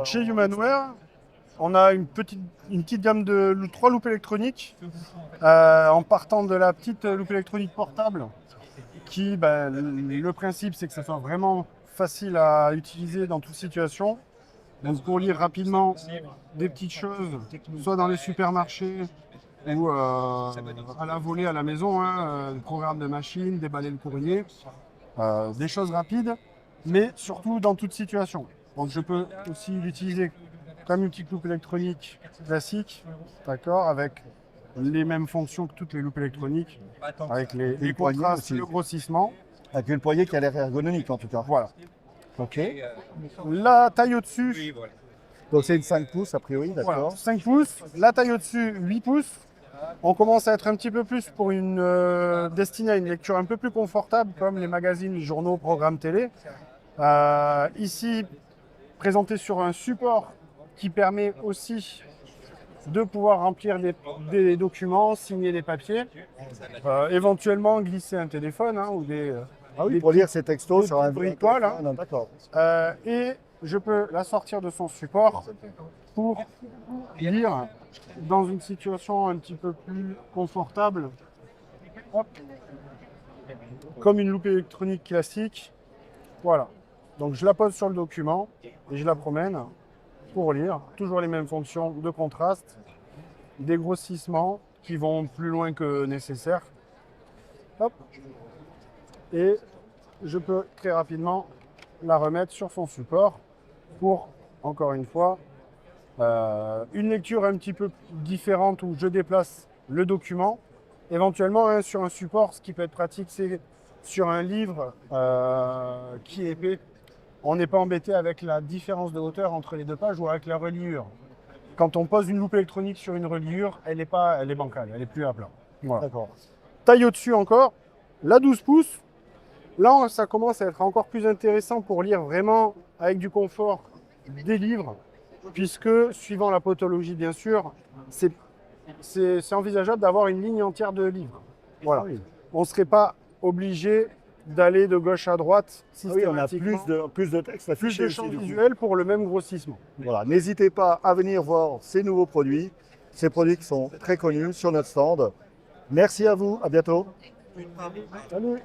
Chez Humanware, on a une petite gamme de 3 loupes électroniques, en partant de la petite loupe électronique portable, qui, le principe, c'est que ça soit vraiment facile à utiliser dans toute situation. Donc pour lire rapidement des petites choses, soit dans les supermarchés ou à la volée à la maison, programme de machine, déballer le courrier, des choses rapides, mais surtout dans toute situation. Donc je peux aussi l'utiliser comme une petite loupe électronique classique, d'accord, avec les mêmes fonctions que toutes les loupes électroniques, avec les contrastes, le grossissement. Avec une poignée qui a l'air ergonomique en tout cas. Voilà. Ok. La taille au-dessus, Donc c'est une 5 pouces a priori, voilà, d'accord. 5 pouces. La taille au-dessus, 8 pouces. On commence à être un petit peu plus pour une destinée à une lecture un peu plus confortable, comme les magazines, les journaux, programmes télé. Ici, présenté sur un support qui permet aussi de pouvoir remplir des documents, signer des papiers, éventuellement glisser un téléphone ou des... Ah oui, des pour petits- lire ces textos des sur un petites bricoles, hein. Non, d'accord. Et je peux la sortir de son support pour lire dans une situation un petit peu plus confortable. Hop. Comme une loupe électronique classique. Voilà. Donc je la pose sur le document et je la promène pour lire. Toujours les mêmes fonctions de contraste, des grossissements qui vont plus loin que nécessaire. Hop. Et je peux très rapidement la remettre sur son support pour, encore une fois, une lecture un petit peu différente où je déplace le document. Éventuellement, sur un support, ce qui peut être pratique, c'est sur un livre qui est épais. On n'est pas embêté avec la différence de hauteur entre les deux pages ou avec la reliure. Quand on pose une loupe électronique sur une reliure, elle est bancale, elle est plus à plat. Voilà. D'accord. Taille au-dessus encore, la 12 pouces. Là, ça commence à être encore plus intéressant pour lire vraiment avec du confort des livres, puisque, suivant la pathologie, bien sûr, c'est envisageable d'avoir une ligne entière de livres. Voilà. Ah oui. On ne serait pas obligé d'aller de gauche à droite Ah oui, on a systématiquement. plus de texte Plus affiché de aussi, champs du coup. visuels pour le même grossissement. Voilà, n'hésitez pas à venir voir ces nouveaux produits. Ces produits qui sont très connus sur notre stand. Merci à vous, à bientôt. Salut.